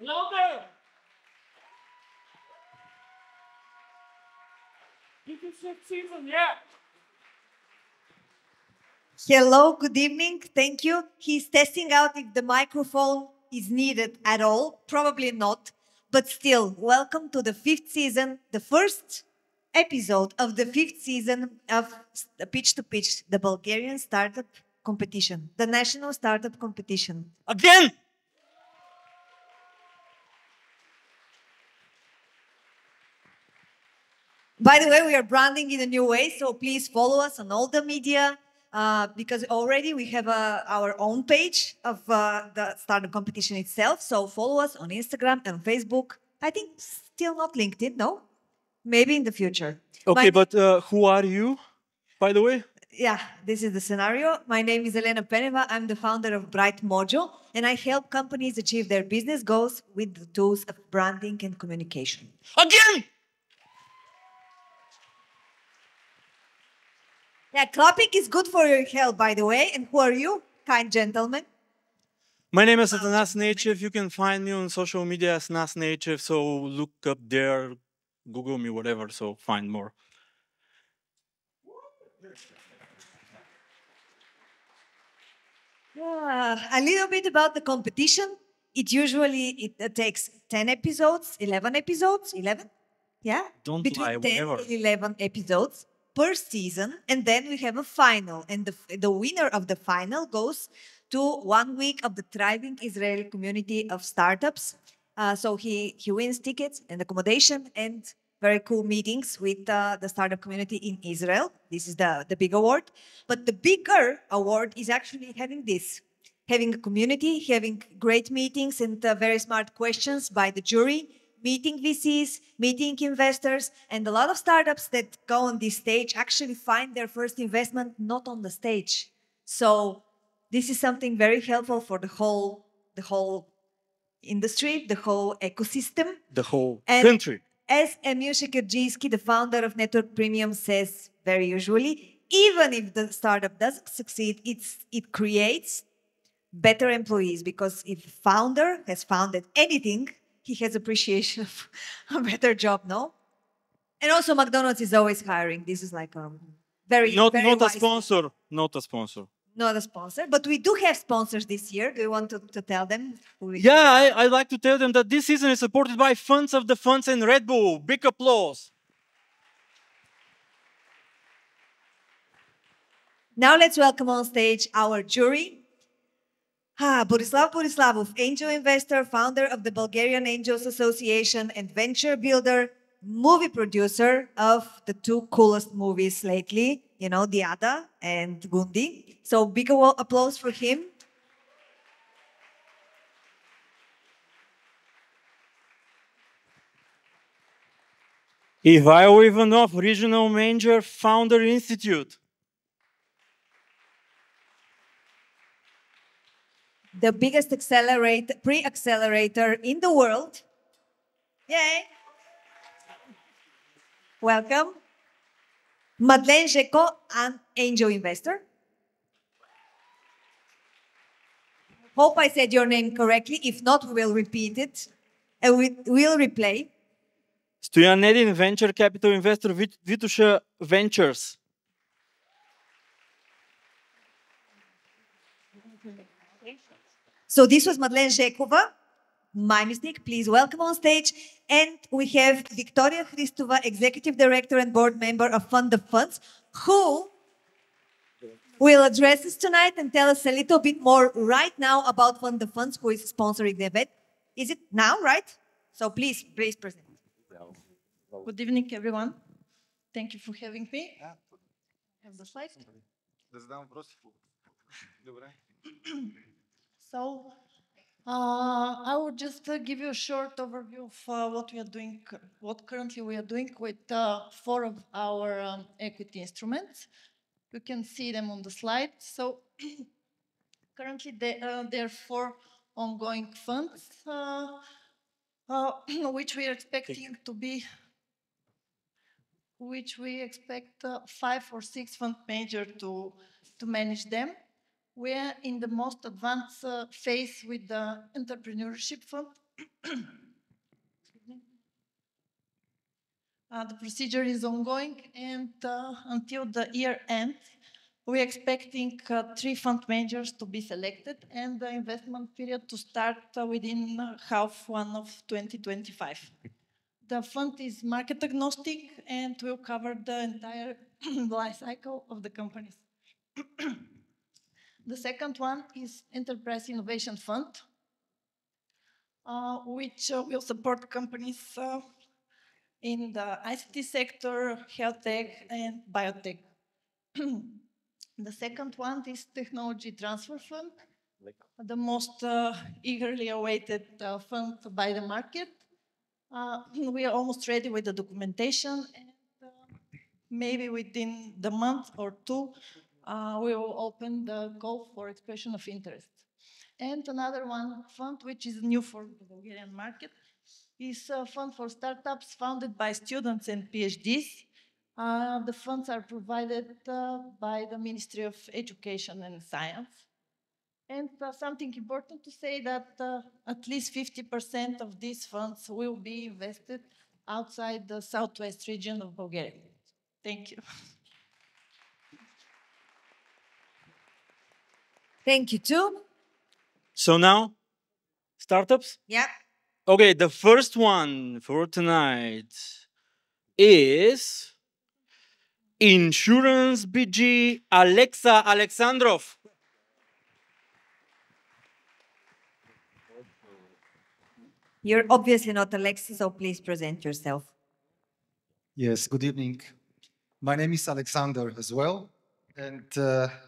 Louder! This is fifth season, yeah. Hello, good evening. Thank you. He's testing out if the microphone is needed at all. Probably not. But still, welcome to the fifth season, the first episode of the fifth season of Pitch to Pitch, the Bulgarian startup competition, the national startup competition. Again! By the way, we are branding in a new way, so please follow us on all the media because already we have our own page of the startup competition itself. So follow us on Instagram and Facebook. I think still not LinkedIn, no? Maybe in the future. Okay, but who are you, by the way? Yeah, this is the scenario. My name is Elena Peneva. I'm the founder of Bright Mojo, and I help companies achieve their business goals with the tools of branding and communication. Again! Yeah, clapping is good for your health, by the way. And who are you, kind gentlemen? My name is Atanas Native. You can find me on social media as Nas Native. So look up there, Google me, whatever. So find more. Yeah, a little bit about the competition. It usually takes 10 episodes, 11 episodes, 11? Yeah? Don't Between lie, 10 whatever. and 11 episodes per season. And then we have a final. And the winner of the final goes to 1 week of the thriving Israeli community of startups. So he wins tickets and accommodation and very cool meetings with the startup community in Israel. This is the big award. But the bigger award is actually having this, having a community, having great meetings and very smart questions by the jury, meeting VCs, meeting investors, and a lot of startups that go on this stage actually find their first investment not on the stage. So this is something very helpful for the whole industry, the whole ecosystem. The whole And country. as Emiusz Kierdziński, the founder of Network Premium, says very usually, even if the startup doesn't succeed, it creates better employees because if founder has founded anything, he has appreciation of a better job, no? And also McDonald's is always hiring. This is like very Not very a wise- sponsor. Not a sponsor. Not a sponsor, but we do have sponsors this year. Do you want to tell them? Yeah, I like to tell them that this season is supported by Funds of the Funds and Red Bull. Big applause. Now let's welcome on stage our jury. Borislav Borislavov, angel investor, founder of the Bulgarian Angels Association and venture builder, movie producer of the two coolest movies lately, you know, Diada and Gundi. So big applause for him. Ivailo Ivanov, regional manager, founder institute. The biggest pre-accelerator in the world. Yay! Welcome. Madeleine Jeko, an angel investor. Hope I said your name correctly. If not, we will repeat it. And we will replay. Stojan Nedin, venture capital investor, Vitusha Ventures. So this was Madeleine Zhekova. My mistake. Please welcome on stage. And we have Victoria Christova, Executive Director and Board Member of Fund of Funds, who will address us tonight and tell us a little bit more right now about Fund of Funds, who is sponsoring the event. Is it now, right? So please present. Good evening, everyone. Thank you for having me. Have the slide. So, I will just give you a short overview of what we are doing, what currently we are doing with 4 of our equity instruments. You can see them on the slide. So, currently there are 4 ongoing funds, which we are expecting to be, which we expect 5 or 6 fund managers to manage them. We are in the most advanced phase with the entrepreneurship fund, The procedure is ongoing, and until the year end, we're expecting three fund managers to be selected and the investment period to start within half one of 2025. The fund is market agnostic and will cover the entire life cycle of the companies. The second one is Enterprise Innovation Fund, which will support companies in the ICT sector, health tech, and biotech. The second one is Technology Transfer Fund, the most eagerly awaited fund by the market. We are almost ready with the documentation, and maybe within the month or two, we will open the call for expression of interest. And another one fund, which is new for the Bulgarian market, is a fund for startups founded by students and PhDs. The funds are provided by the Ministry of Education and Science. And something important to say that at least 50% of these funds will be invested outside the southwest region of Bulgaria. Thank you. Thank you too. So now, startups? Yeah. Okay, the first one for tonight is Insurance BG Alexa Alexandrov. You're obviously not Alexis, so please present yourself. Yes, good evening. My name is Alexander as well, and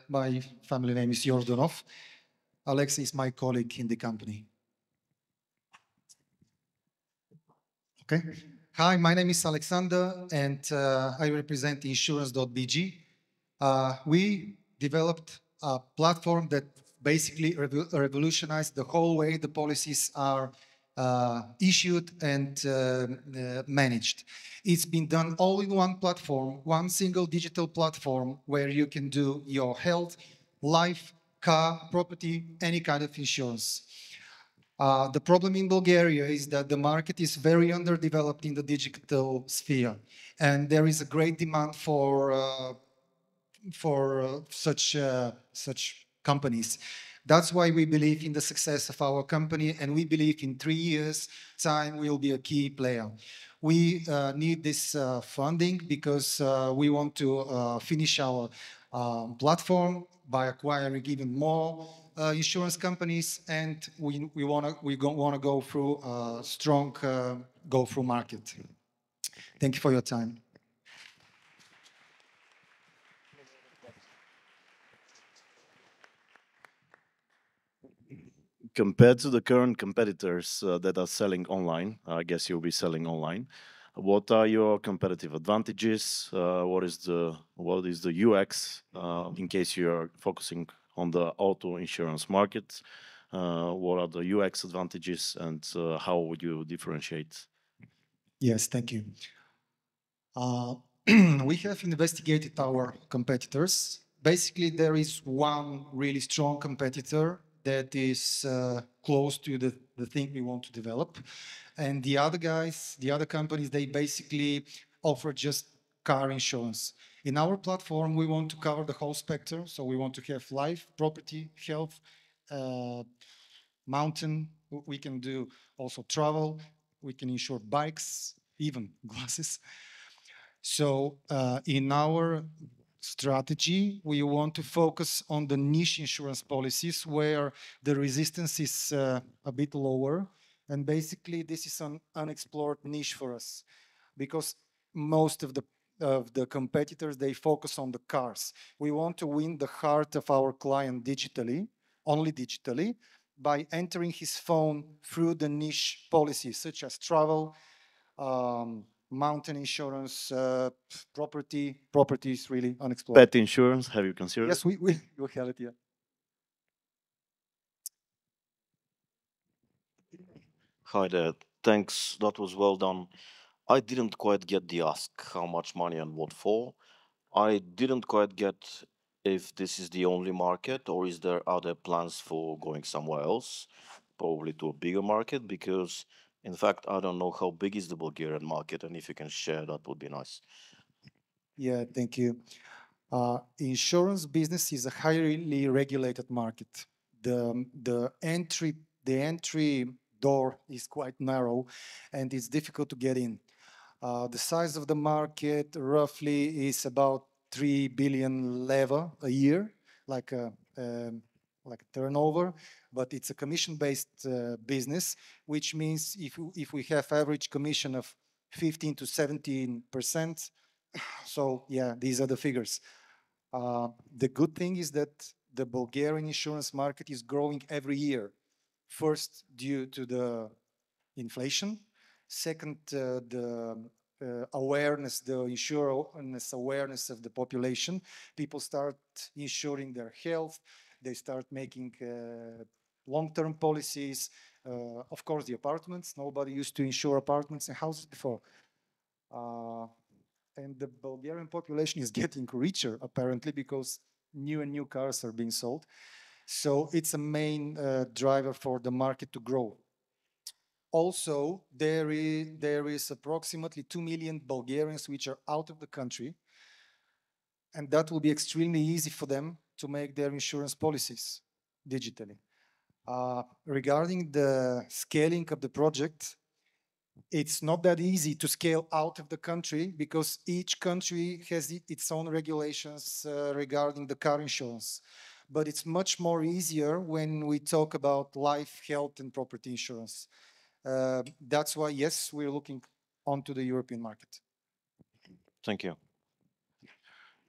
my family name is Yordonov. Alex is my colleague in the company. Okay. Hi, my name is Alexander, and I represent insurance.bg. We developed a platform that basically revolutionized the whole way the policies are issued and managed. It's been done all in one platform, one single digital platform where you can do your health, life, car, property, any kind of insurance. The problem in Bulgaria is that the market is very underdeveloped in the digital sphere, and there is a great demand for such companies. That's why we believe in the success of our company, and we believe in 3 years' time we'll be a key player. We need this funding because we want to finish our platform by acquiring even more insurance companies, and we want to go through a strong go through market. Thank you for your time. Compared to the current competitors that are selling online, I guess you'll be selling online. What are your competitive advantages? What is the UX in case you're focusing on the auto insurance market? What are the UX advantages, and how would you differentiate? Yes, thank you. We have investigated our competitors. Basically, there is one really strong competitor that is close to the thing we want to develop. And the other guys, the other companies, they basically offer just car insurance. In our platform, we want to cover the whole spectrum. So we want to have life, property, health, mountain. We can do also travel. We can insure bikes, even glasses. So in our strategy, we want to focus on the niche insurance policies where the resistance is a bit lower. And basically, this is an unexplored niche for us because most of the competitors, they focus on the cars. We want to win the heart of our client digitally, only digitally, by entering his phone through the niche policies such as travel, mountain insurance, property. Property is really unexplored. Pet insurance, have you considered? Yes, we have it, yeah. Hi there. Thanks. That was well done. I didn't quite get the ask how much money and what for. I didn't quite get if this is the only market or is there other plans for going somewhere else. probably to a bigger market? Because, in fact, I don't know how big is the Bulgarian market, and if you can share, that would be nice. Yeah, thank you. Insurance business is a highly regulated market. The entry door is quite narrow, and it's difficult to get in. The size of the market roughly is about 3 billion leva a year, like a like a turnover, but it's a commission-based business, which means if we have average commission of 15 to 17%, so yeah, these are the figures. The good thing is that the Bulgarian insurance market is growing every year. First, due to the inflation. Second, the awareness, the insurance awareness of the population. People start insuring their health. They start making long-term policies. Of course, the apartments. Nobody used to insure apartments and houses before. Uh, and the Bulgarian population is getting richer, apparently, because new and new cars are being sold. So it's a main driver for the market to grow. Also, there is approximately 2 million Bulgarians which are out of the country, and that will be extremely easy for them to make their insurance policies digitally. Regarding the scaling of the project, it's not that easy to scale out of the country because each country has its own regulations regarding the car insurance. But it's much more easier when we talk about life, health, and property insurance. That's why, yes, we're looking onto the European market. Thank you.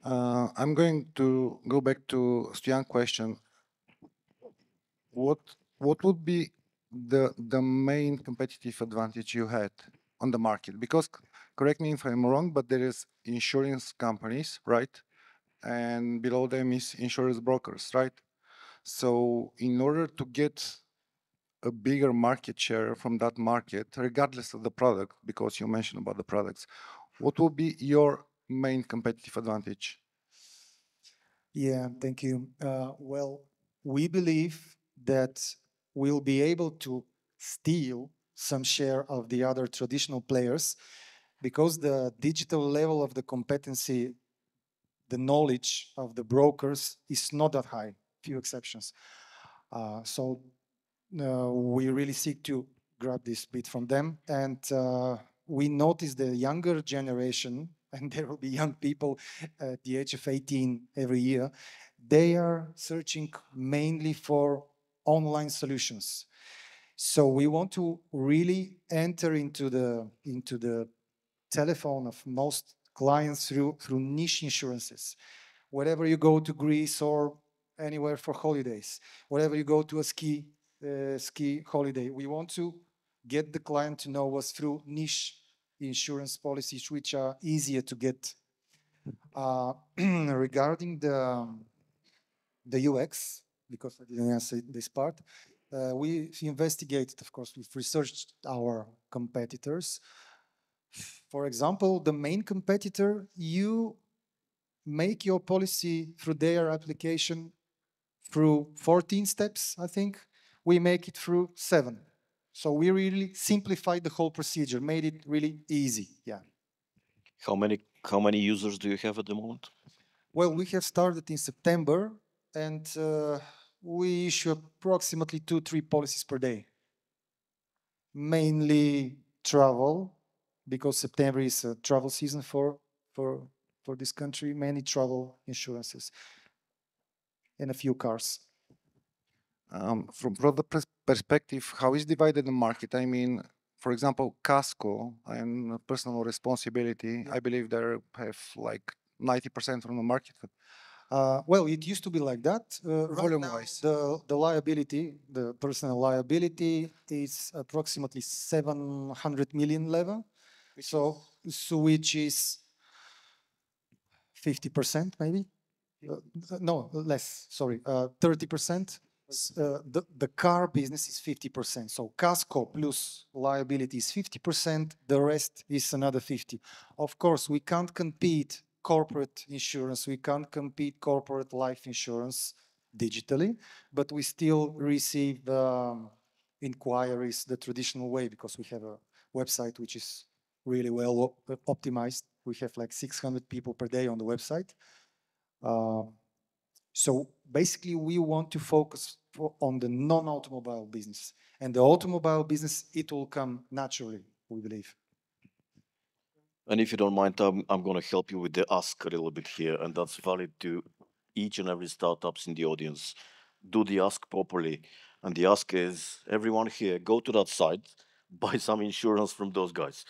I'm going to go back to Stoyan's question. What what would be the main competitive advantage you had on the market? Because correct me if I'm wrong, but there is insurance companies, right? And below them is insurance brokers, right? So in order to get a bigger market share from that market, regardless of the product, because you mentioned about the products, what will be your main competitive advantage? Yeah, thank you. Well, we believe that we'll be able to steal some share of the other traditional players because the digital level of the competency, the knowledge of the brokers is not that high, few exceptions. So we really seek to grab this bit from them. And we notice the younger generation, and there will be young people at the age of 18 every year, they are searching mainly for online solutions. So we want to really enter into the telephone of most clients through niche insurances. Wherever you go to Greece or anywhere for holidays, wherever you go to a ski holiday, we want to get the client to know us through niche insurance policies which are easier to get. Regarding the UX, because I didn't answer this part, we investigated, of course, we've researched our competitors. For example, the main competitor, you make your policy through their application through 14 steps, I think. We make it through 7. So we really simplified the whole procedure, made it really easy. Yeah. How many users do you have at the moment? Well, we have started in September, and we issue approximately 2-3 policies per day. Mainly travel, because September is a travel season for this country. Many travel insurances and a few cars. From product perspective, how is divided the market? I mean, for example, Casco and personal responsibility, I believe they have like 90% from the market. Well, it used to be like that. Volume-wise. The liability, the personal liability, is approximately 700 million level. So which is 50% maybe? No, less, sorry, 30%. The car business is 50%. So Casco plus liability is 50%. The rest is another 50. Of course, we can't compete corporate insurance. We can't compete corporate life insurance digitally, but we still receive inquiries the traditional way, because we have a website which is really well optimized. We have like 600 people per day on the website. So basically, we want to focus on the non-automobile business, and the automobile business, it will come naturally, we believe. And if you don't mind, I'm going to help you with the ask a little bit here, and that's valid to each and every startups in the audience. Do the ask properly, and the ask is everyone here go to that site, buy some insurance from those guys.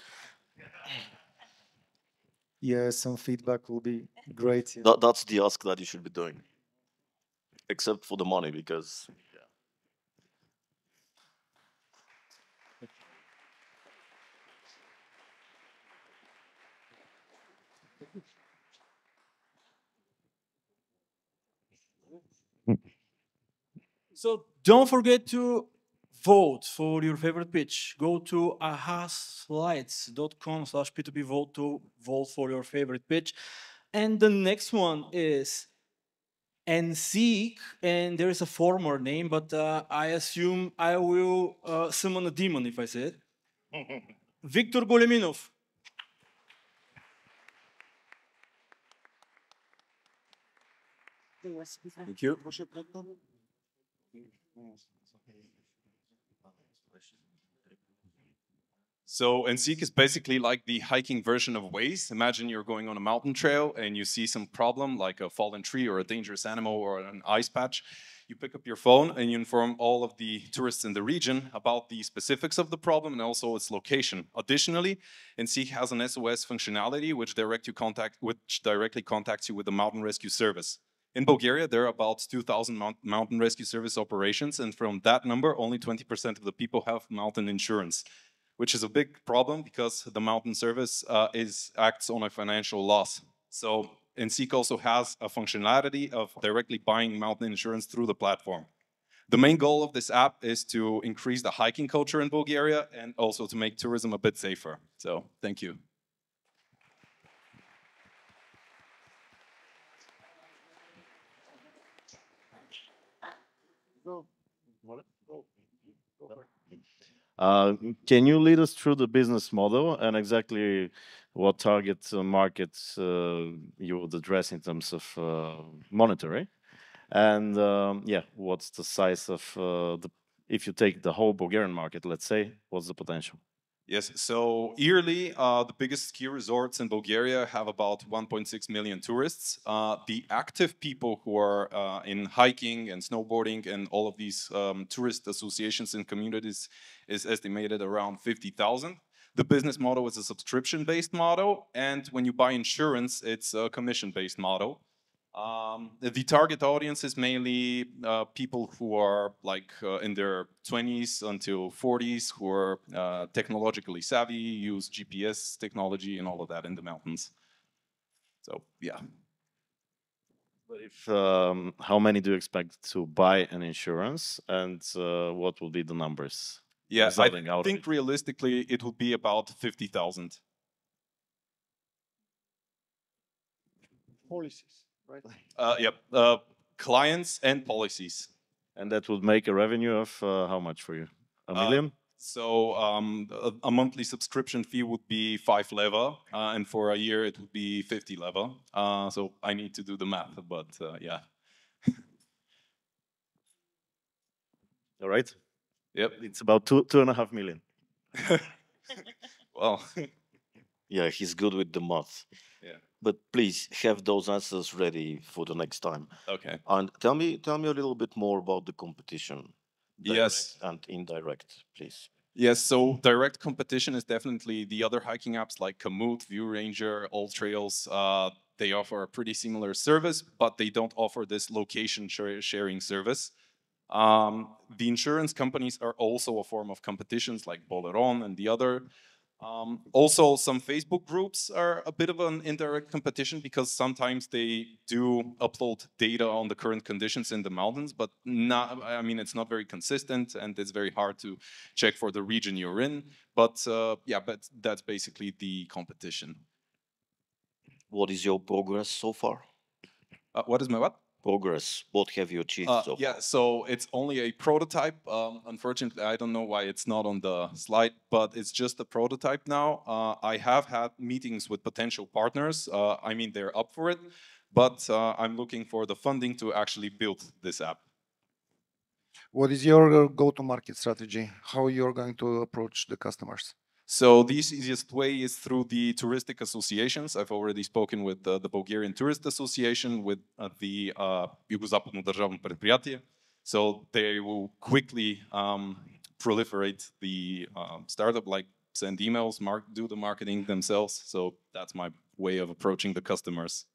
Yeah, some feedback will be great. Yeah. That's the ask that you should be doing, except for the money, because So don't forget to vote for your favorite pitch. Go to ahaslides.com/P2P vote to vote for your favorite pitch. And the next one is NSEEK, and there is a former name, but I assume I will summon a demon if I say it. Victor Goleminov. Thank you. So NSEEK is basically like the hiking version of Waze. Imagine you're going on a mountain trail and you see some problem like a fallen tree or a dangerous animal or an ice patch. You pick up your phone and you inform all of the tourists in the region about the specifics of the problem and also its location. Additionally, NSEEK has an SOS functionality which directly contacts you with the mountain rescue service. In Bulgaria, there are about 2,000 mountain rescue service operations, and from that number, only 20% of the people have mountain insurance, which is a big problem because the mountain service acts on a financial loss. So NSEEK also has a functionality of directly buying mountain insurance through the platform. The main goal of this app is to increase the hiking culture in Bulgaria and also to make tourism a bit safer. So thank you. Can you lead us through the business model and exactly what target markets you would address in terms of monitoring? And yeah, what's the size of if you take the whole Bulgarian market, let's say, what's the potential? Yes, so yearly, the biggest ski resorts in Bulgaria have about 1.6 million tourists. The active people who are in hiking and snowboarding and all of these tourist associations and communities is estimated around 50,000. The business model is a subscription-based model, and when you buy insurance, it's a commission-based model. The target audience is mainly people who are like in their 20s until 40s, who are technologically savvy, use GPS technology and all of that in the mountains. So yeah. But if how many do you expect to buy an insurance, and what will be the numbers? Yeah, resulting out I of think it? realistically it would be about 50,000. Policies, right? Yep, clients and policies. And that would make a revenue of how much for you? A million? So a monthly subscription fee would be 5 leva, and for a year it would be 50 leva. So I need to do the math, but yeah. All right. Yep. It's about 2.5 million. Well, yeah, he's good with the math. yeah. But please have those answers ready for the next time. Okay. And tell me a little bit more about the competition. Yes. And indirect, please. Yes, so direct competition is definitely the other hiking apps like Komoot, View Ranger, All Trails. They offer a pretty similar service, but they don't offer this location sharing service. The insurance companies are also a form of competitions like Boleron and the other. Also, some Facebook groups are a bit of an indirect competition because sometimes they do upload data on the current conditions in the mountains, but not, I mean, it's not very consistent and it's very hard to check for the region you're in. But yeah, but that's basically the competition. What is your progress so far? What is my what? progress? What have you achieved so Yeah, far? so it's only a prototype. Unfortunately, I don't know why it's not on the slide, but it's just a prototype now. I have had meetings with potential partners. I mean, they're up for it, but I'm looking for the funding to actually build this app. What is your go-to-market strategy? How you're going to approach the customers? So the easiest way is through the touristic associations. I've already spoken with the Bulgarian Tourist Association, with the Юго-Западно държавно предприятие. So they will quickly proliferate the startup, like send emails, do the marketing themselves. So that's my way of approaching the customers.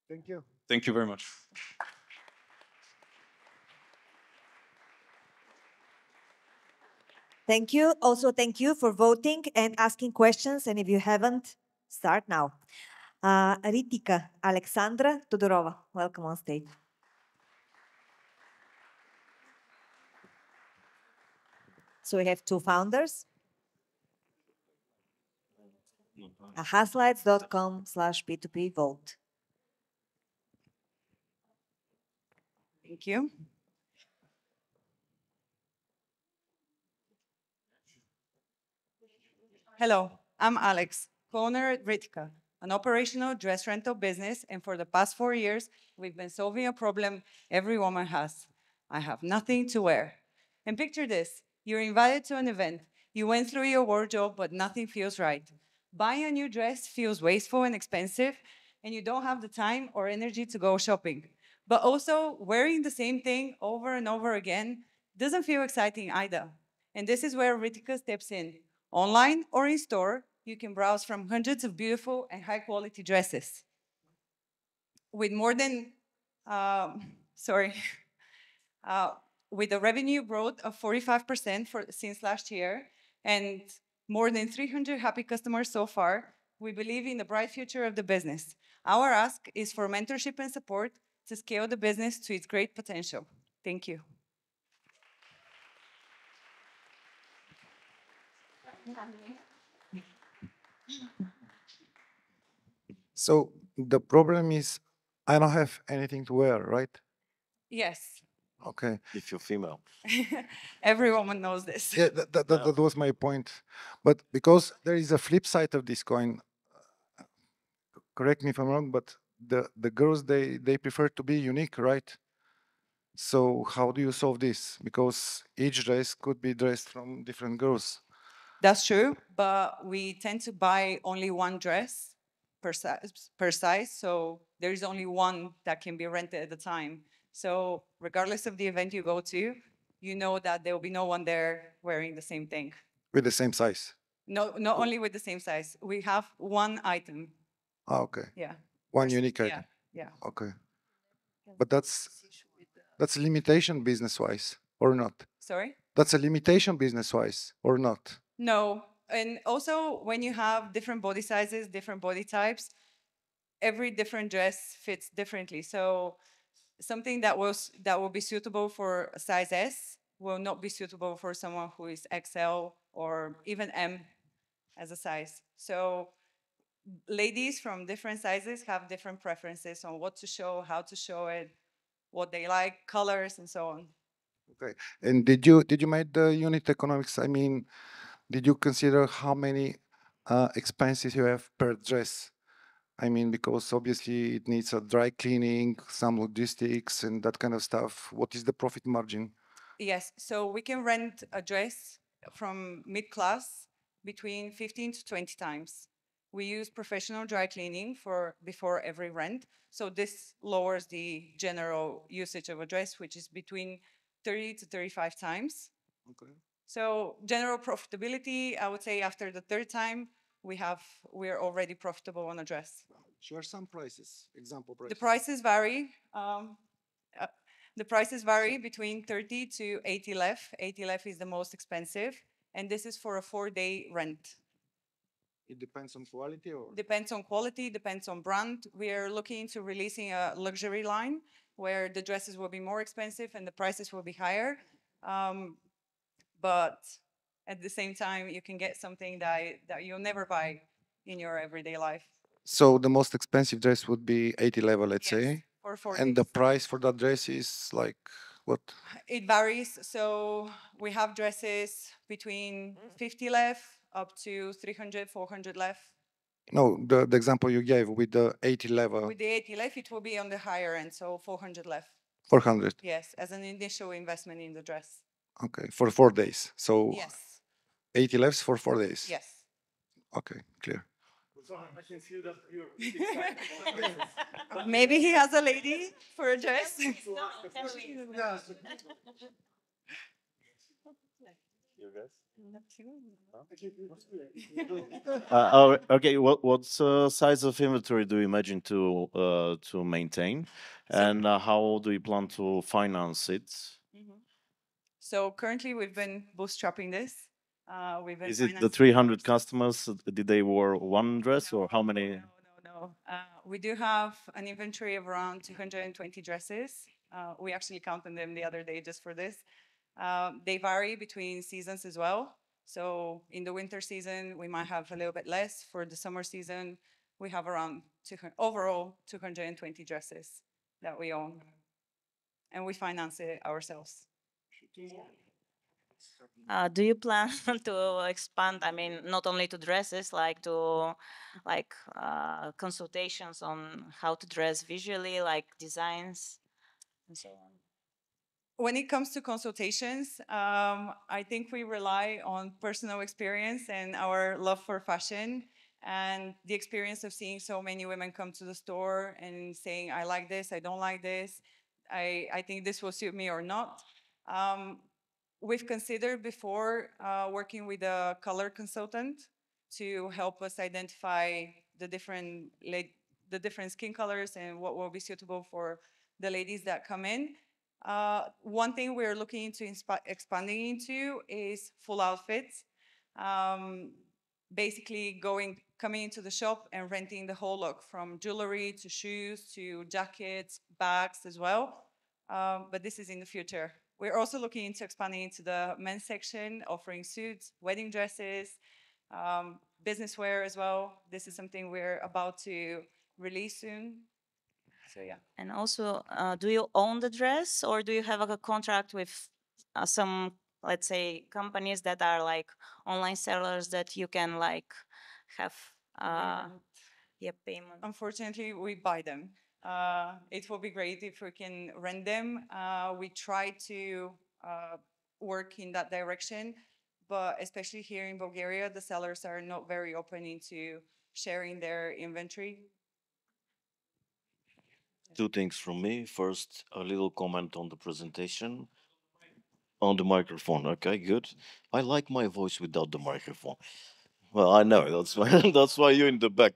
Thank you. Thank you very much. Thank you. Also, thank you for voting and asking questions. And if you haven't, start now. Ritika Alexandra Todorova, welcome on stage. So we have two founders. Ahaslides.com/P2P vote. Thank you. Hello, I'm Alex, co-owner at Ritika, an operational dress rental business, and for the past 4 years, we've been solving a problem every woman has. I have nothing to wear. And picture this, you're invited to an event, you went through your wardrobe, but nothing feels right. Buying a new dress feels wasteful and expensive, and you don't have the time or energy to go shopping. But also, wearing the same thing over and over again doesn't feel exciting either. And this is where Ritika steps in. Online or in store, you can browse from hundreds of beautiful and high quality dresses. With more than, sorry, with a revenue growth of 45% since last year and more than 300 happy customers so far, we believe in the bright future of the business. Our ask is for mentorship and support to scale the business to its great potential. Thank you. So the problem is I don't have anything to wear, right? Yes, Okay. If you're female. every woman knows this. Yeah, that was my point. But because there is a flip side of this coin, correct me if I'm wrong, but the girls they prefer to be unique, right? So how do you solve this? Because each dress could be dressed from different girls. That's true, but we tend to buy only one dress per size, so there is only one that can be rented at a time. So regardless of the event you go to, you know that there will be no one there wearing the same thing. With the same size. No, not only with the same size. We have one item. Ah, okay. Yeah. One unique Yeah. item. Yeah. Okay. But that's a limitation business-wise, or not? Sorry? That's a limitation business-wise, or not? No. And also, when you have different body sizes, different body types, every different dress fits differently. So something that will be suitable for a size S will not be suitable for someone who is XL or even M as a size. So ladies from different sizes have different preferences on what to show, how to show it, what they like, colors, and so on. Okay. And did you make the unit economics? I mean, did you consider how many expenses you have per dress? I mean, because obviously it needs a dry cleaning, some logistics, and that kind of stuff. What is the profit margin? Yes, so we can rent a dress from mid-class between 15 to 20 times. We use professional dry cleaning before every rent. So this lowers the general usage of a dress, which is between 30 to 35 times. Okay. So general profitability, I would say after the third time, we're already profitable on a dress. Share some prices, example prices. The prices vary. The prices vary between 30 to 80 lef. 80 lef is the most expensive, and this is for a 4-day rent. It depends on quality, or Depends on quality, depends on brand. We are looking into releasing a luxury line where the dresses will be more expensive and the prices will be higher. But at the same time, you can get something that you'll never buy in your everyday life. So the most expensive dress would be 80 level, let's Yes, say. for 4 And the days. price for that dress is like what? It varies. So we have dresses between 50 left up to 300, 400 left. No, the example you gave with the 80 level, With the 80 left, it will be on the higher end, so 400 left. 400. Yes, as an initial investment in the dress. Okay, for 4 days. So Yes, 80 lefts for 4 days. yes. Okay, clear. Maybe he has a lady for a dress. Okay, what size of inventory do you imagine to maintain, and how do you plan to finance it? So currently we've been bootstrapping this. We've been Is it the financing 300 customers? Did they wear one dress or how many? No. We do have an inventory of around 220 dresses. We actually counted them the other day just for this. They vary between seasons as well. So in the winter season, we might have a little bit less. For the summer season, we have around overall 220 dresses that we own. And we finance it ourselves. Do you plan to expand? I mean, not only to dresses, like consultations on how to dress visually, like designs and so on. When it comes to consultations, I think we rely on personal experience and our love for fashion and the experience of seeing so many women come to the store and saying, I like this, I don't like this, I think this will suit me or not. We've considered before working with a color consultant to help us identify the different skin colors and what will be suitable for the ladies that come in. One thing we're looking into expanding into is full outfits. Basically coming into the shop and renting the whole look, from jewelry to shoes to jackets, bags as well. But this is in the future. We're also looking into expanding into the men's section, offering suits, wedding dresses, business wear as well. This is something we're about to release soon. So yeah. And also, do you own the dress, or do you have a contract with some, let's say, companies that are like online sellers that you can like have payment? Unfortunately, we buy them. It will be great if we can rent them. We try to work in that direction, but especially here in Bulgaria, the sellers are not very open into sharing their inventory. Two things from me. First, a little comment on the presentation. On the microphone, okay, good. I like my voice without the microphone. Well, I know that's why that's why you're in the back.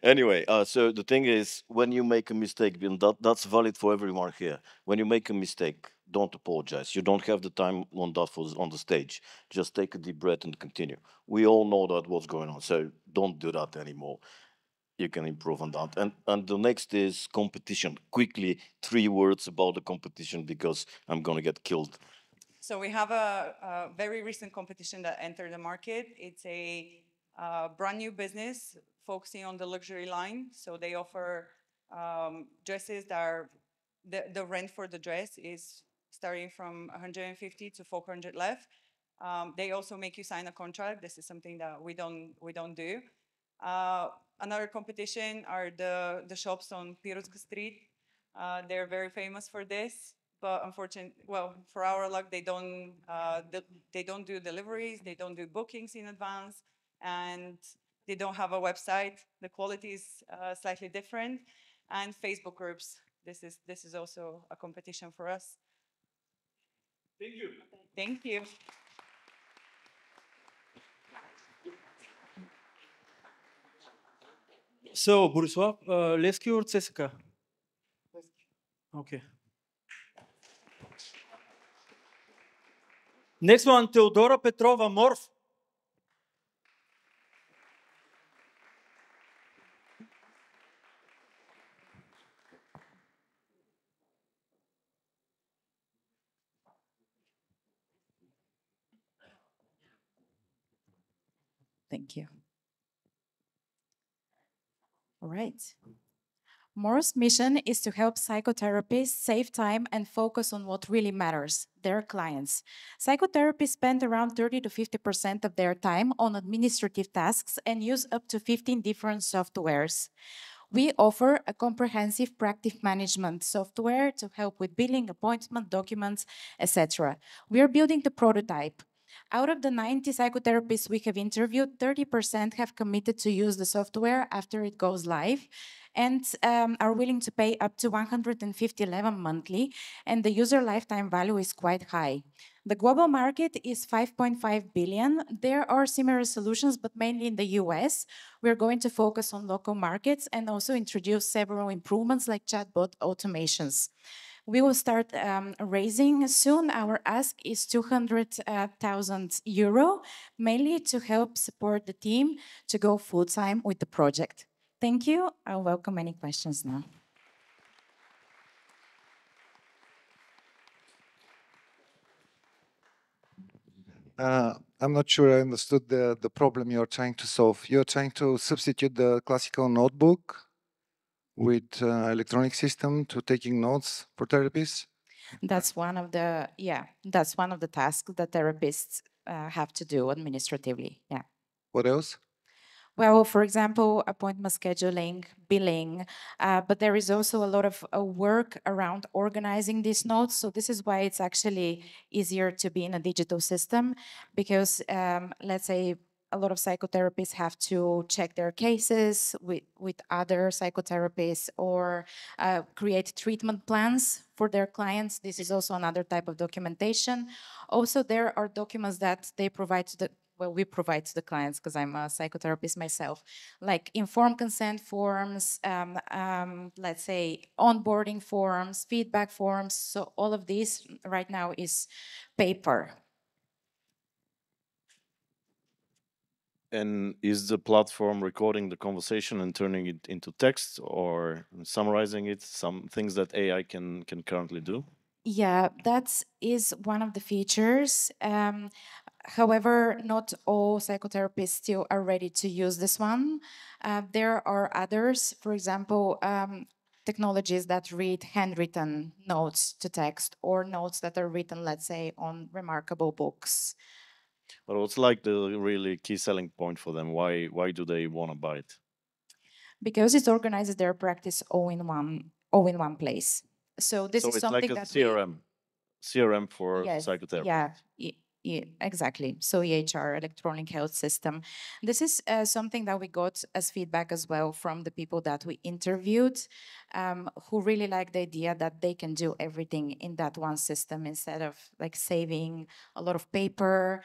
Anyway, so the thing is, when you make a mistake, and that's valid for everyone here. When you make a mistake, don't apologize. You don't have the time on that on the stage. Just take a deep breath and continue. We all know that what's going on, so don't do that anymore. You can improve on that. And the next is competition. Quickly, 3 words about the competition because I'm gonna get killed. So we have a very recent competition that entered the market. It's a brand new business focusing on the luxury line. So they offer dresses that are, the rent for the dress is starting from 150 to 400 left. They also make you sign a contract. This is something that we don't do. Another competition are the shops on Pirotska Street. They're very famous for this, but unfortunately, well, for our luck, they don't do deliveries, they don't do bookings in advance, and they don't have a website. The quality is slightly different, and Facebook groups. This is also a competition for us. Thank you. Thank you. So, Borislav, Levski or CSK? Okay. Next one, Teodora Petrova, Morph. Thank you. All right. Mor's mission is to help psychotherapists save time and focus on what really matters, their clients. Psychotherapists spend around 30 to 50% of their time on administrative tasks and use up to 15 different softwares. We offer a comprehensive practice management software to help with billing, appointment, documents, etc. We are building the prototype. Out of the 90 psychotherapists we have interviewed, 30% have committed to use the software after it goes live and are willing to pay up to 150 monthly, and the user lifetime value is quite high. The global market is 5.5 billion. There are similar solutions, but mainly in the US. We're going to focus on local markets and also introduce several improvements like chatbot automations. We will start raising soon. Our ask is 200,000 euro, mainly to help support the team to go full time with the project. Thank you. I'll welcome any questions now. I'm not sure I understood the problem you're trying to solve. You're trying to substitute the classical notebook with electronic system to taking notes for therapists? That's one of the, yeah, that's one of the tasks that therapists have to do administratively, yeah. What else? Well, for example, appointment scheduling, billing, but there is also a lot of work around organizing these notes. So this is why it's actually easier to be in a digital system because let's say a lot of psychotherapists have to check their cases with other psychotherapists or create treatment plans for their clients. This is also another type of documentation. Also, there are documents that they provide to the well, we provide to the clients because I'm a psychotherapist myself, like informed consent forms, let's say onboarding forms, feedback forms. So all of this right now is paper. And is the platform recording the conversation and turning it into text or summarizing it? Some things that AI can currently do? Yeah, that is one of the features. However, not all psychotherapists still are ready to use this one. There are others, for example, technologies that read handwritten notes to text or notes that are written, let's say, on remarkable books. But what's like the really key selling point for them? Why do they want to buy it? Because it organizes their practice all in one place. So this is it's something like a that CRM for yes, psychotherapy. yeah, yeah, exactly. So EHR, electronic health system. This is something that we got as feedback as well from the people that we interviewed, who really like the idea that they can do everything in that one system instead of like saving a lot of paper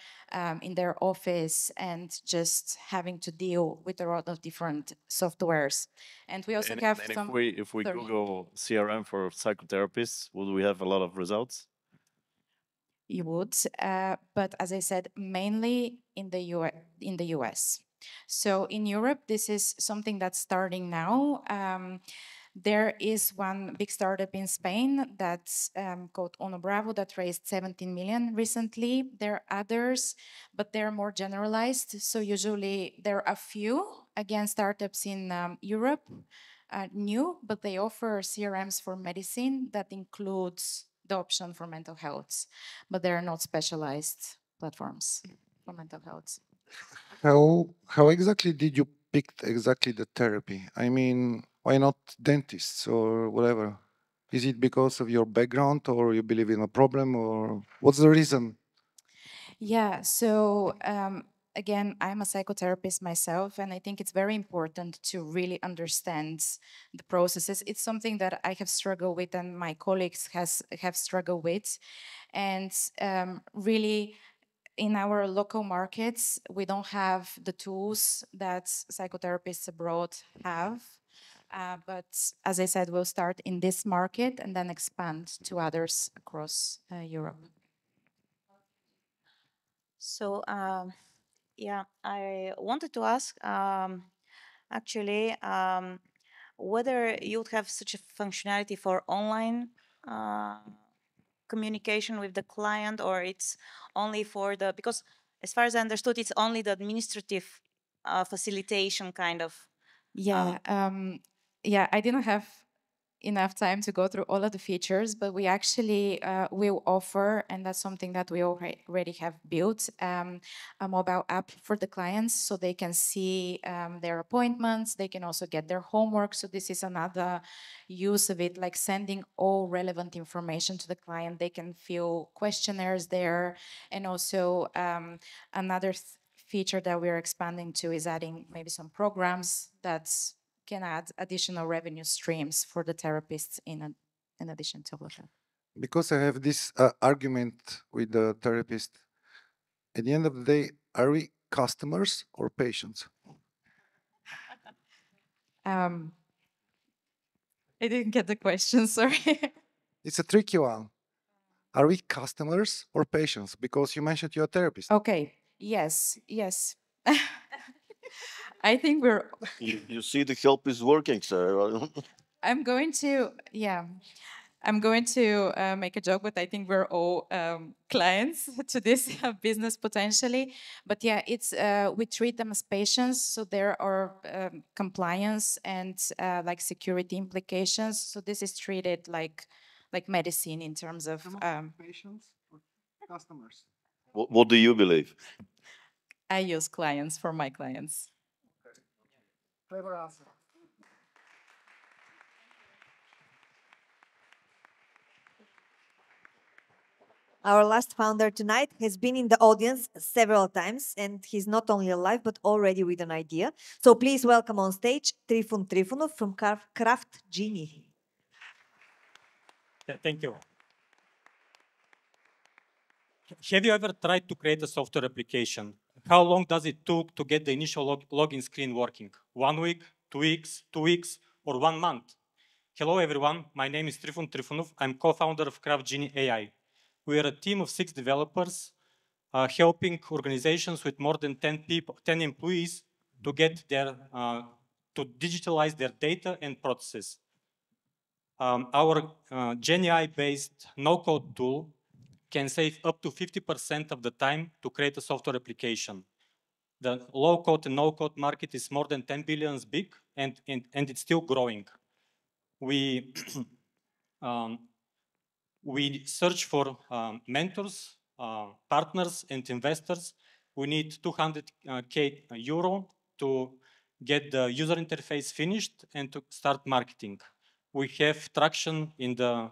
in their office and just having to deal with a lot of different softwares. And we also have and some. if we Sorry. Google CRM for psychotherapists, would we have a lot of results? You would, but as I said, mainly in the US. So in Europe, this is something that's starting now. There is one big startup in Spain that's called Ono Bravo that raised 17 million recently. There are others, but they're more generalized. So usually there are a few, again, startups in Europe, new, but they offer CRMs for medicine that includes the option for mental health, but they are not specialized platforms for mental health. How exactly did you pick exactly the therapy? I mean, why not dentists or whatever? Is it because of your background or you believe in a problem or what's the reason? Yeah, so again, I'm a psychotherapist myself, and I think it's very important to really understand the processes. It's something that I have struggled with, and my colleagues have struggled with, and really. In our local markets, we don't have the tools that psychotherapists abroad have. But as I said, we'll start in this market and then expand to others across Europe. So, yeah, I wanted to ask actually whether you would have such a functionality for online communication with the client, or it's only for the, because as far as I understood, it's only the administrative facilitation kind of Yeah, yeah, I didn't have enough time to go through all of the features, but we actually will offer, and that's something that we already have built, a mobile app for the clients so they can see their appointments, they can also get their homework. So this is another use of it, like sending all relevant information to the client. They can fill questionnaires there, and also another feature that we're expanding to is adding maybe some programs that can add additional revenue streams for the therapists in addition to what. Because I have this argument with the therapist. At the end of the day, are we customers or patients? I didn't get the question, sorry. It's a tricky one. Are we customers or patients? Because you mentioned you're a therapist. Okay, yes, yes. I think we're. You see, the help is working, sir. I'm going to, yeah. I'm going to make a joke, but I think we're all clients to this business potentially. But yeah, it's we treat them as patients, so there are compliance and like security implications. So this is treated like medicine in terms of Patients or customers? What do you believe? I use clients for my clients. Clever answer. Our last founder tonight has been in the audience several times, and he's not only alive but already with an idea. So please welcome on stage Trifun Trifunov from Craft Genie. Thank you. Have you ever tried to create a software application? How long does it take to get the initial login screen working? 1 week, 2 weeks, 2 weeks, or 1 month? Hello everyone, my name is Trifun Trifunov. I'm co-founder of Craft Genie AI. We are a team of 6 developers helping organizations with more than 10 employees to get to digitalize their data and processes. Our GenAI-based no-code tool can save up to 50% of the time to create a software application. The low-code and no-code market is more than 10 billion big, and it's still growing. We we search for mentors, partners, and investors. We need 200K euro to get the user interface finished and to start marketing. We have traction in the,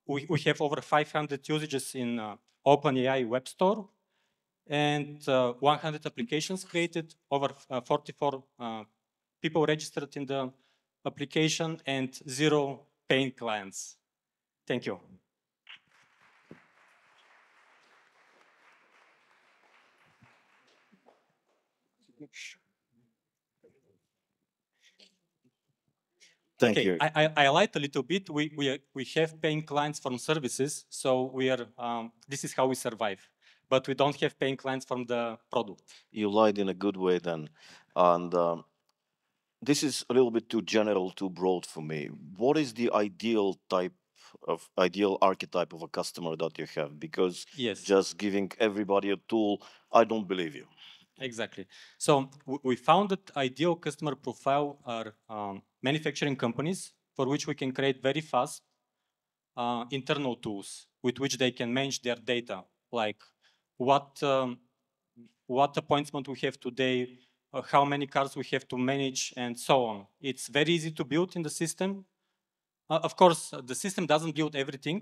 we have over 500 usages in OpenAI Web Store and 100 applications created, over 44 people registered in the application and 0 paying clients. Thank you. Thank Okay, you. I lied a little bit. We have paying clients from services, so we are. This is how we survive, but we don't have paying clients from the product. You lied in a good way then, and this is a little bit too general, too broad for me. What is the ideal archetype of a customer that you have? Because Yes. just giving everybody a tool, I don't believe you. Exactly. So we found that ideal customer profile are manufacturing companies for which we can create very fast internal tools with which they can manage their data, like what appointment we have today, how many cars we have to manage, and so on. It's very easy to build in the system. Of course, the system doesn't build everything,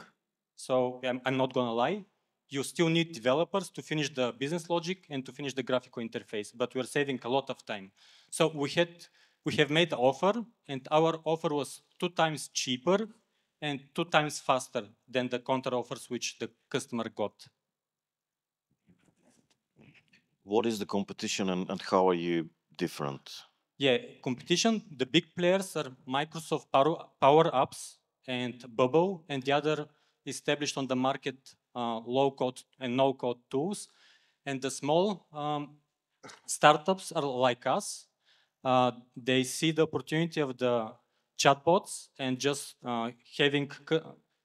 so I'm not gonna lie. You still need developers to finish the business logic and to finish the graphical interface, but we're saving a lot of time. So we have made the offer, and our offer was 2 times cheaper and 2 times faster than the counter offers which the customer got. What is the competition and how are you different? Yeah, competition, the big players are Microsoft Power Apps and Bubble, and the other established on the market low-code and no-code tools. And the small startups are like us. They see the opportunity of the chatbots and just having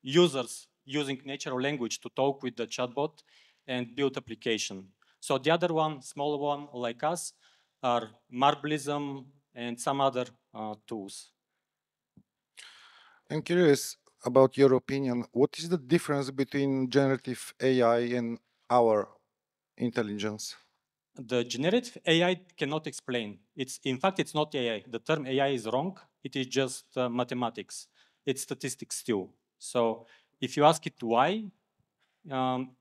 users using natural language to talk with the chatbot and build application. So the other one, small one like us, are Marblism and some other tools. I'm curious about your opinion. What is the difference between generative AI and our intelligence? The generative AI cannot explain. In fact, it's not AI. The term AI is wrong. It is just mathematics. It's statistics still. So if you ask it why,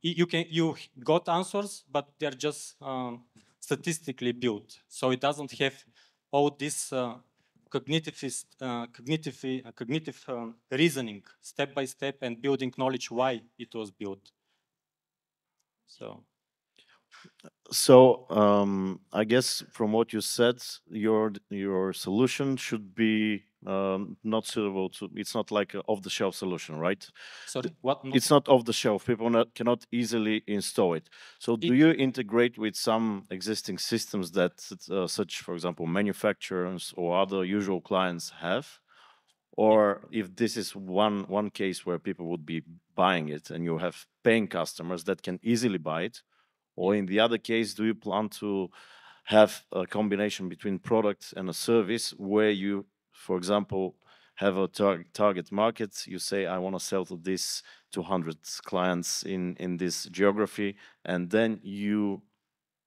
you got answers, but they're just statistically built. So it doesn't have all this cognitive reasoning, step by step, and building knowledge why it was built. So I guess from what you said, your solution should be not suitable to. It's not like an off-the-shelf solution, right? Sorry, what? It's not off-the-shelf. People cannot easily install it. So do you integrate with some existing systems that such, for example, manufacturers or other usual clients have? Or if this is one case where people would be buying it and you have paying customers that can easily buy it, or in the other case, do you plan to have a combination between products and a service where you, for example, have a target market, you say, I want to sell to this 200 clients in this geography, and then you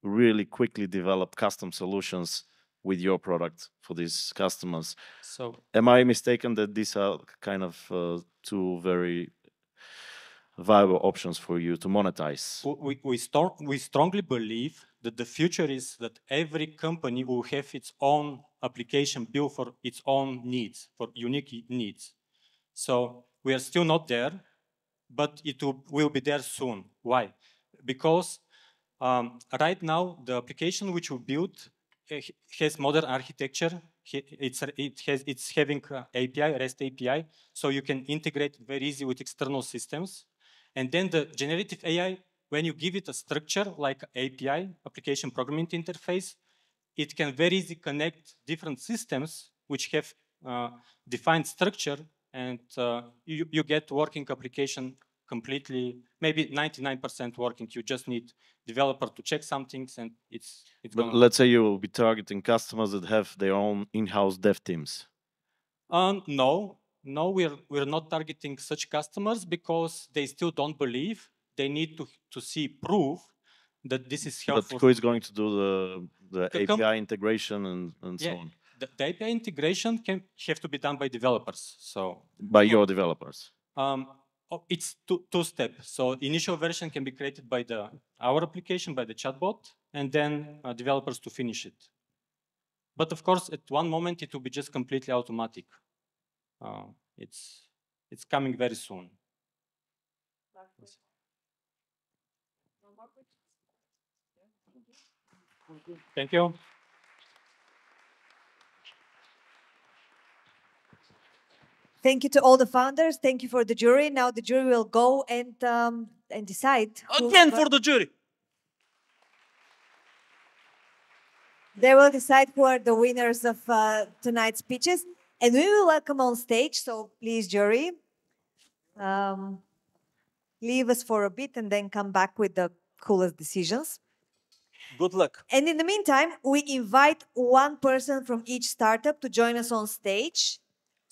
really quickly develop custom solutions with your product for these customers. So am I mistaken that these are kind of two very viable options for you to monetize? We strongly believe that the future is that every company will have its own application built for its own needs, for unique needs. So we are still not there, but it will be there soon. Why? Because right now, the application which we built has modern architecture. It's having API, REST API, so you can integrate very easy with external systems. And then the generative AI, when you give it a structure like API, application programming interface, it can very easily connect different systems which have defined structure, and you get working application completely, maybe 99% working. You just need developer to check some things, and it's But let's say you will be targeting customers that have their own in-house dev teams. No, we're not targeting such customers because they still don't believe. They need to see proof that this is helpful. But who is going to do the API integration and so on? The API integration can have to be done by developers. So by your developers. It's two steps. So initial version can be created by our application, by the chatbot, and then developers to finish it. But of course, at one moment, it will be just completely automatic. It's coming very soon. Thank you. Thank you to all the founders. Thank you for the jury. Now the jury will go and decide. Again for the jury. They will decide who are the winners of tonight's speeches. And we will welcome on stage. So please, jury, leave us for a bit and then come back with the coolest decisions. Good luck. And in the meantime, we invite one person from each startup to join us on stage.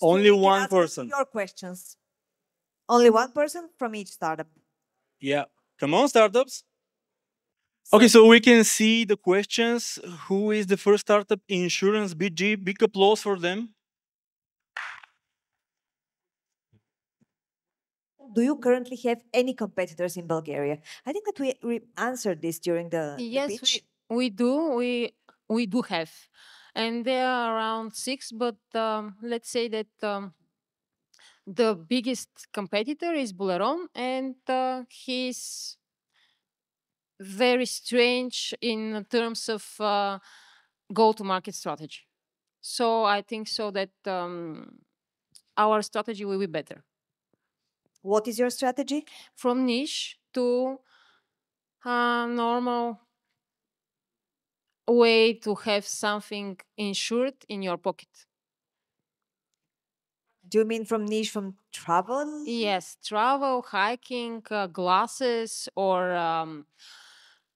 Only one person. Your questions. Only one person from each startup. Yeah. Come on, startups. Okay, so we can see the questions. Who is the first startup? Insurance BG. Big applause for them. Do you currently have any competitors in Bulgaria? I think that we answered this during the pitch. We do. We do have. And there are around 6, but let's say that the biggest competitor is Bulgarian, and he's very strange in terms of go-to-market strategy. So I think so that our strategy will be better. What is your strategy? From niche to normal way to have something insured in your pocket. Do you mean from niche, from travel? Yes, travel, hiking, glasses, or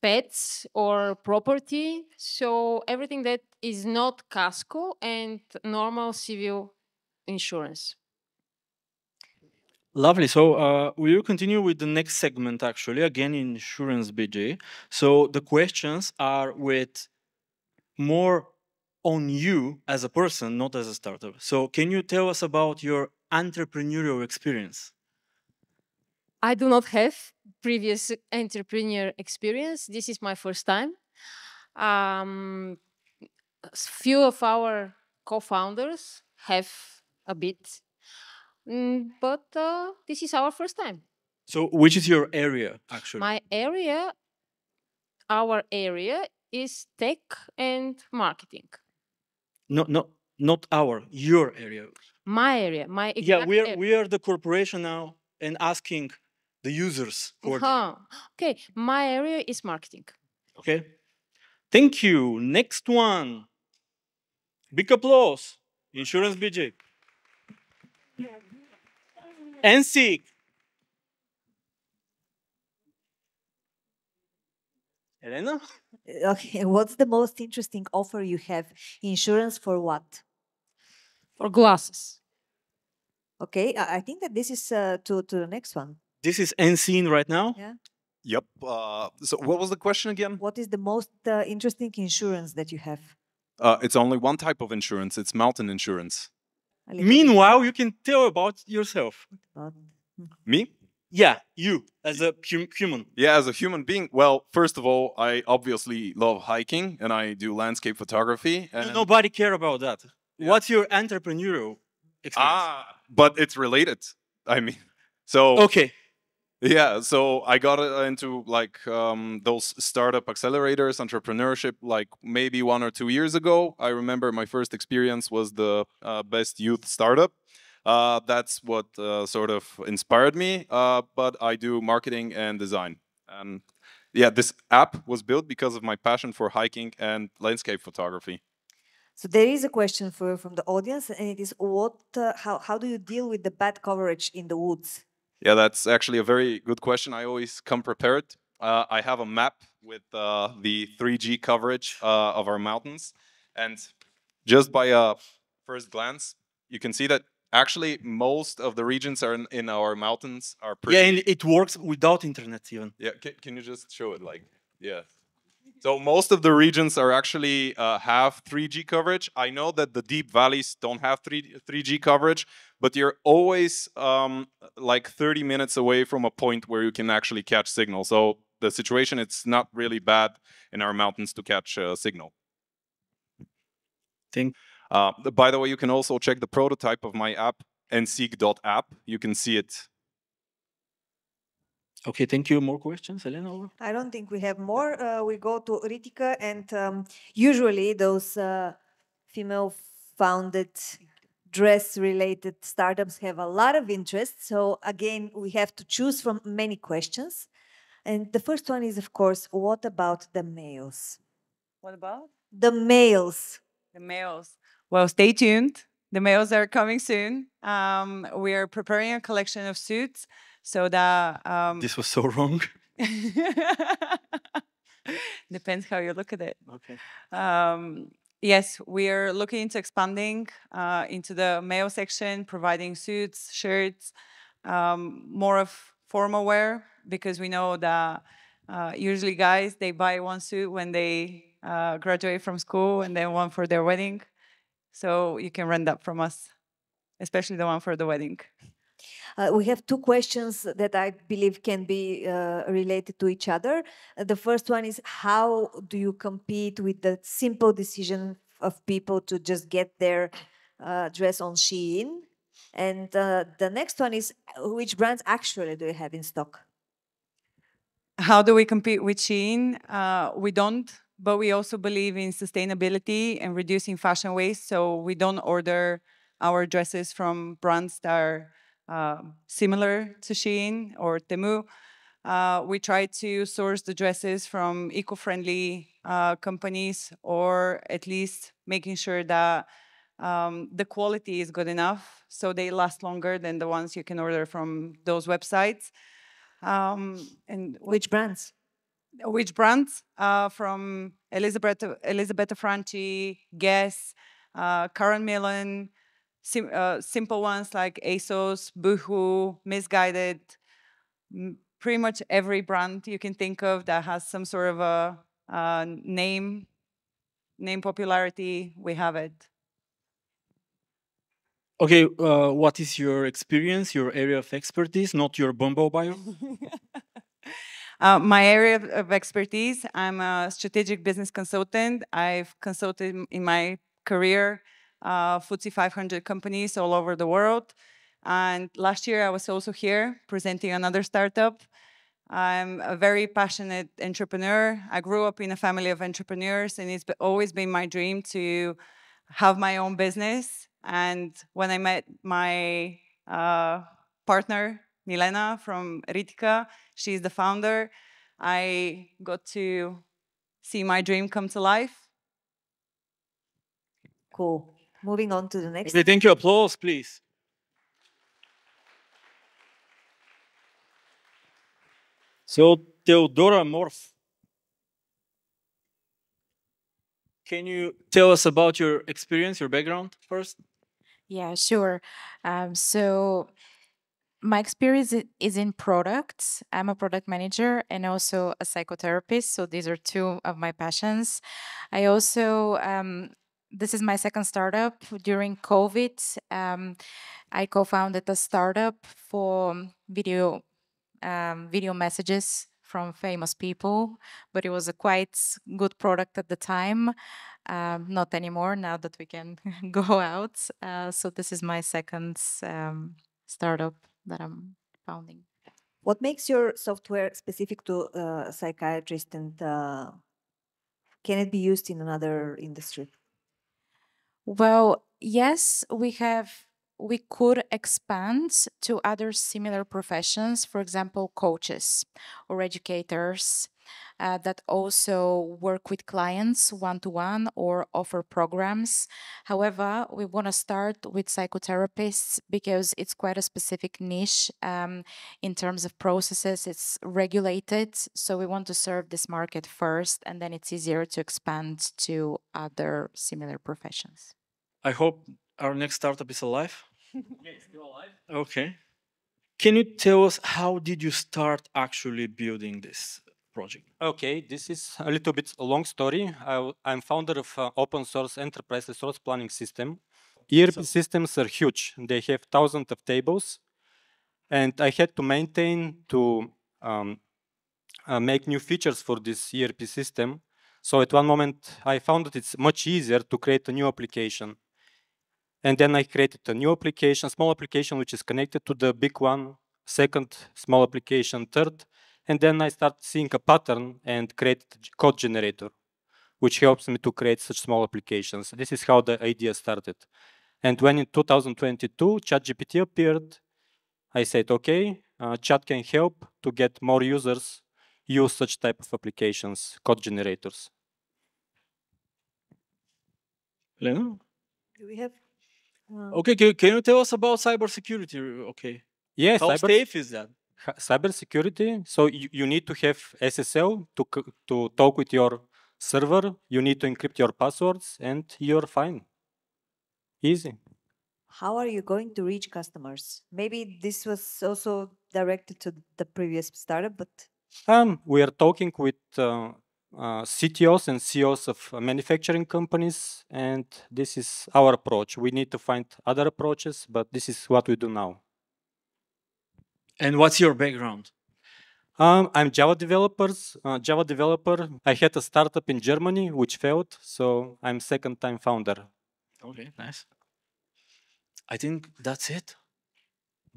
pets or property. So everything that is not casco and normal civil insurance. Lovely. So we will continue with the next segment, actually, again, insurance BJ. So the questions are with more on you as a person, not as a startup. So can you tell us about your entrepreneurial experience? I do not have previous entrepreneur experience. This is my first time. Few of our co-founders have a bit, but this is our first time. So which is your area, actually? Our area is tech and marketing. Not your area. My area, my exact Yeah, area. we are the corporation now and asking the users for Okay, my area is marketing. Okay. Thank you. Next one. Big applause. Insurance BJ. NSEEK. Elena? Okay, what's the most interesting offer you have? Insurance for what? For glasses. Okay, I think that this is to the next one. This is unseen right now? Yeah. Yep. So what was the question again? What is the most interesting insurance that you have? It's only one type of insurance. It's mountain insurance. Meanwhile, you can tell about yourself. Me? Yeah, you as a human. Yeah, as a human being. Well, first of all, I obviously love hiking and I do landscape photography. And Nobody care about that. Yeah. What's your entrepreneurial experience? But it's related. I mean, so okay. Yeah, so I got into like those startup accelerators, entrepreneurship, like maybe 1 or 2 years ago. I remember my first experience was the best youth startup. That's what sort of inspired me. But I do marketing and design. And yeah, this app was built because of my passion for hiking and landscape photography. So there is a question from the audience, and it is how do you deal with the bad coverage in the woods? Yeah, that's actually a very good question. I always come prepared. I have a map with the 3G coverage of our mountains. And just by a first glance, you can see that actually most of the regions are in our mountains are pretty... Yeah, and it works without internet even. Yeah, can you just show it like, yeah. So most of the regions are actually have 3G coverage. I know that the deep valleys don't have 3G coverage, but you're always like 30 minutes away from a point where you can actually catch signal. So the situation, it's not really bad in our mountains to catch signal. By the way, you can also check the prototype of my app, nseek.app. You can see it. Okay, thank you. More questions, Elena? I don't think we have more. We go to Ritika, and usually those female-founded dress-related startups have a lot of interest. So again, we have to choose from many questions. And the first one is, of course, what about the males? What about? The males. The males. Well, stay tuned. The males are coming soon. We are preparing a collection of suits so that... This was so wrong. Depends how you look at it. Okay. Yes, we are looking into expanding into the male section, providing suits, shirts, more of formal wear, because we know that usually guys, they buy one suit when they graduate from school and then one for their wedding. So you can rent that from us, especially the one for the wedding. We have two questions that I believe can be related to each other. The first one is, how do you compete with the simple decision of people to just get their dress on Shein? And the next one is, which brands actually do you have in stock? How do we compete with Shein? We don't, but we also believe in sustainability and reducing fashion waste. So we don't order our dresses from brands that are similar to Shein or Temu. We try to source the dresses from eco-friendly companies, or at least making sure that the quality is good enough so they last longer than the ones you can order from those websites. And which brands? Which brands? From Elisabetta Franchi, Guess, Karen Millen, simple ones like ASOS, Boohoo, Misguided, pretty much every brand you can think of that has some sort of a name popularity, we have it. Okay, what is your experience, your area of expertise, not your Bumbo bio? My area of expertise, I'm a strategic business consultant. I've consulted in my career FTSE 500 companies all over the world. And last year I was also here presenting another startup. I'm a very passionate entrepreneur. I grew up in a family of entrepreneurs, and it's always been my dream to have my own business. And when I met my partner, Milena from Ritika, she's the founder, I got to see my dream come to life. Cool. Moving on to the next. Okay, thank you. Applause, please. So, Theodora Morf, can you tell us about your experience, your background first? Yeah, sure. So my experience is in products. I'm a product manager and also a psychotherapist. So these are two of my passions. I also, this is my second startup. During COVID, I co-founded a startup for video messages from famous people, but it was a quite good product at the time. Not anymore now that we can go out. So this is my second startup that I'm founding. What makes your software specific to psychiatrists, and can it be used in another industry? Well, yes, we could expand to other similar professions, for example, coaches or educators that also work with clients one-to-one or offer programs. However, we want to start with psychotherapists because it's quite a specific niche in terms of processes. It's regulated, so we want to serve this market first, and then it's easier to expand to other similar professions. I hope our next startup is alive. Yes, still alive. Okay. Can you tell us how did you start actually building this project? Okay, this is a little bit a long story. I'm founder of open source enterprise resource planning system. ERP systems are huge. They have thousands of tables, and I had to maintain to make new features for this ERP system. So at one moment, I found that it's much easier to create a new application. And then I created a new application, small application, which is connected to the big one, second small application, third. And then I start seeing a pattern and create a code generator, which helps me to create such small applications. This is how the idea started. And when in 2022, ChatGPT appeared, I said, okay, chat can help to get more users use such type of applications, code generators. Lena? Do we have? Okay, can you tell us about cybersecurity? Okay. Yes. How safe is that? Cybersecurity. So you need to have SSL to talk with your server. You need to encrypt your passwords, and you're fine. Easy. How are you going to reach customers? Maybe this was also directed to the previous startup, but We are talking with CTOs and CEOs of manufacturing companies, and this is our approach. We need to find other approaches, but this is what we do now. And what's your background? I'm Java developer. I had a startup in Germany which failed, so I'm second-time founder. Okay, nice. I think that's it.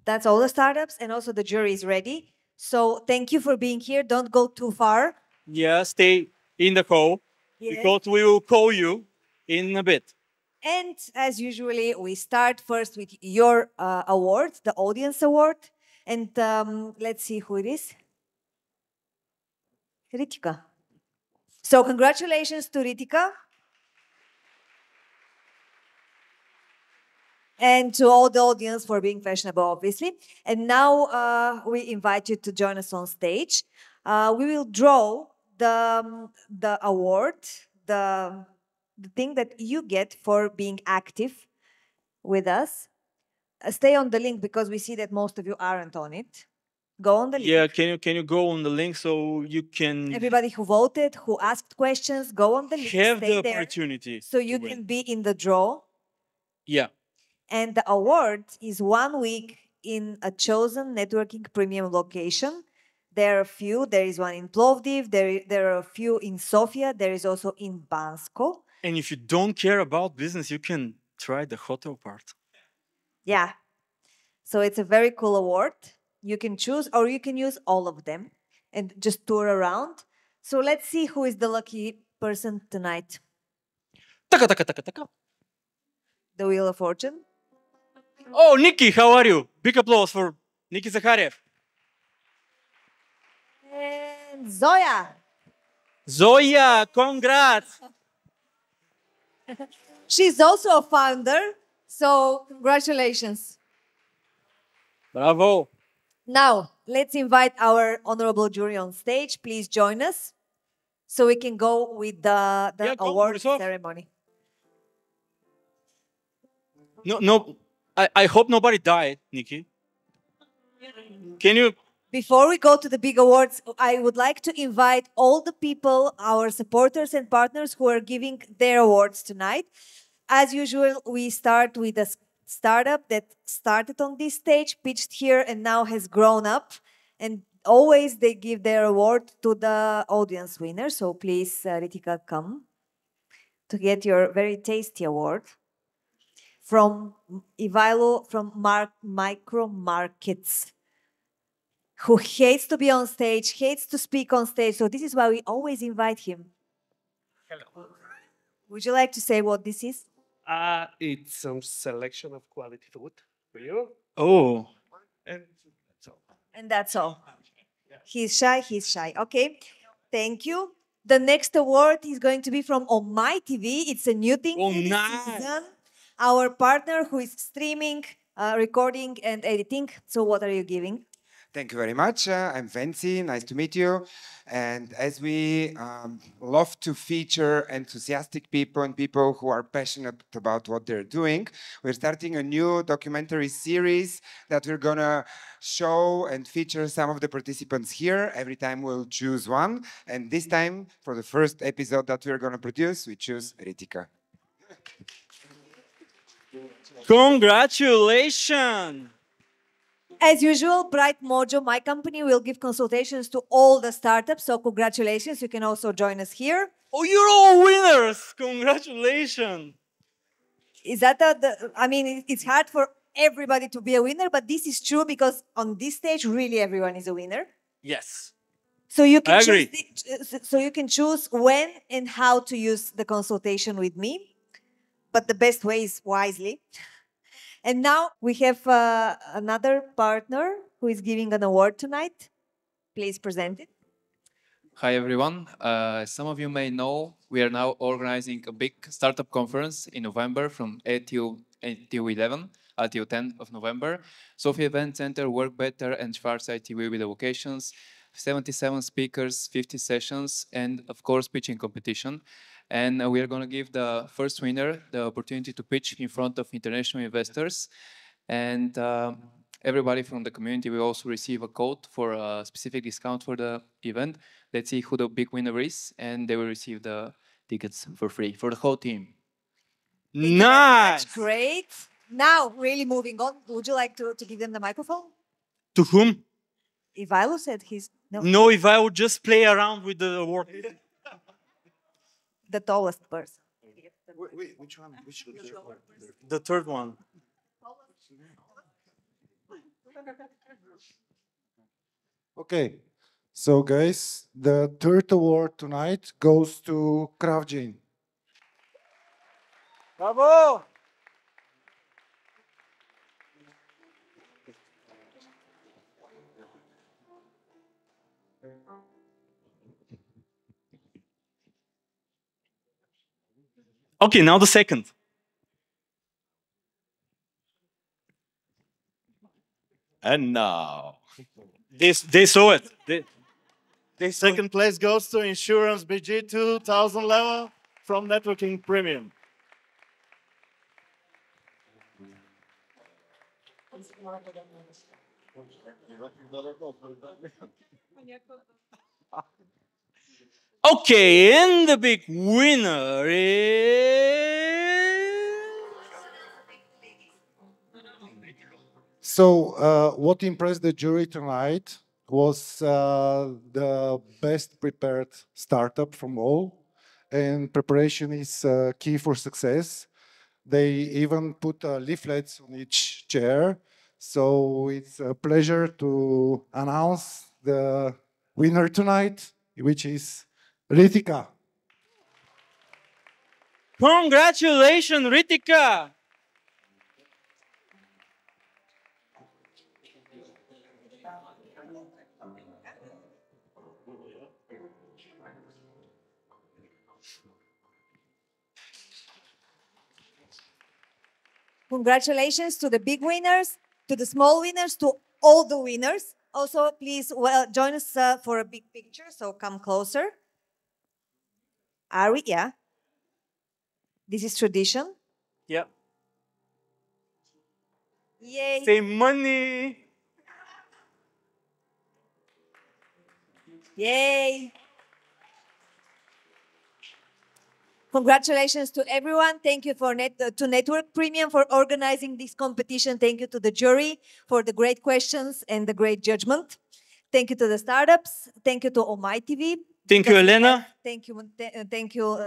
That's all the startups, and also the jury is ready. So thank you for being here. Don't go too far. Yeah, stay in the call because we will call you in a bit. And as usually, we start first with your award, the audience award. And let's see who it is. Ritika. So congratulations to Ritika. And to all the audience for being fashionable, obviously. And now we invite you to join us on stage. We will draw the award, the thing that you get for being active with us. Stay on the link because we see that most of you aren't on it. Go on the link. Yeah, can you go on the link so you can Everybody who voted, who asked questions, go on the link. have stay the there opportunity so you to can win. be in the draw. Yeah. And the award is 1 week in a chosen networking premium location. There are a few. There is one in Plovdiv. There are a few in Sofia. There is also in Bansko. And if you don't care about business, you can try the hotel part. Yeah. So it's a very cool award. You can choose or you can use all of them and just tour around. So let's see who is the lucky person tonight. Taka, taka, taka, taka. The Wheel of Fortune. Oh, Nikki, how are you? Big applause for Nikki Zakhariev. And Zoya. Zoya, congrats. She's also a founder. So congratulations. Bravo. Now, let's invite our honorable jury on stage. Please join us so we can go with the award ceremony. No, I hope nobody died, Nikki. Can you? Before we go to the big awards, I would like to invite all the people, our supporters and partners who are giving their awards tonight. As usual, we start with a startup that started on this stage, pitched here, and now has grown up. And always they give their award to the audience winner. So please, Ritika, come to get your very tasty award from Ivailo from Micro Markets, who hates to be on stage, hates to speak on stage. So this is why we always invite him. Hello. Would you like to say what this is? It's some selection of quality food for you. Oh. And that's all. And that's all. He's shy. Okay, thank you. The next award is going to be from On My TV. It's a new thing this season. Our partner who is streaming, recording and editing. So what are you giving? Thank you very much. I'm Venci. Nice to meet you. And as we love to feature enthusiastic people and people who are passionate about what they're doing, we're starting a new documentary series that we're going to show and feature some of the participants here. Every time we'll choose one. And this time, for the first episode that we're going to produce, we choose Ritika. Congratulations. As usual, Bright Mojo, my company, will give consultations to all the startups. So congratulations. You can also join us here. Oh, you're all winners. Congratulations. Is that I mean, it's hard for everybody to be a winner, but this is true because on this stage, really everyone is a winner. Yes. So you can I agree. So you can choose when and how to use the consultation with me. But the best way is wisely. And now we have another partner who is giving an award tonight. Please present it. Hi, everyone. Some of you may know we are now organizing a big startup conference in November from 8 till 11, until 10th of November. Sofia Event Center, Work Better, and Schwarzschild TV with the locations, 77 speakers, 50 sessions, and of course, pitching competition. And we are going to give the first winner the opportunity to pitch in front of international investors. And everybody from the community will also receive a code for a specific discount for the event. Let's see who the big winner is, and they will receive the tickets for free for the whole team. Nice. Great. Now, really moving on. Would you like to give them the microphone? To whom? Ivailo said he's... No, if I would just play around with the award. The tallest person. Wait, which one? The third one. Okay, so guys, the third award tonight goes to Kravjane. Bravo! Okay, now the second. And now. They saw it. Second place goes to Insurance BG 2000 level from Networking Premium. Okay, and the big winner is... So, what impressed the jury tonight was the best prepared startup from all, and preparation is key for success. They even put leaflets on each chair, so it's a pleasure to announce the winner tonight, which is Ritika. Congratulations, Ritika! Congratulations to the big winners, to the small winners, to all the winners. Also, please join us for a big picture, so come closer. Ari, yeah. This is tradition. Yeah. Yay. Say money. Yay. Congratulations to everyone. Thank you to Network Premium for organizing this competition. Thank you to the jury for the great questions and the great judgment. Thank you to the startups. Thank you to Omai TV. Thank you, Elena. Thank you,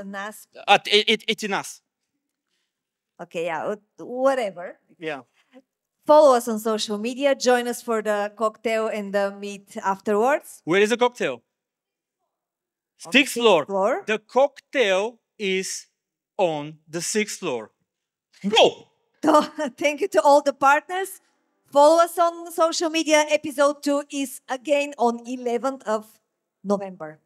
Nas. It's Nas. Okay, yeah, whatever. Yeah. Follow us on social media. Join us for the cocktail and the meet afterwards. Where is the cocktail? Sixth floor. The cocktail is on the sixth floor. Go! Thank you to all the partners. Follow us on social media. Episode 2 is again on 11th of November.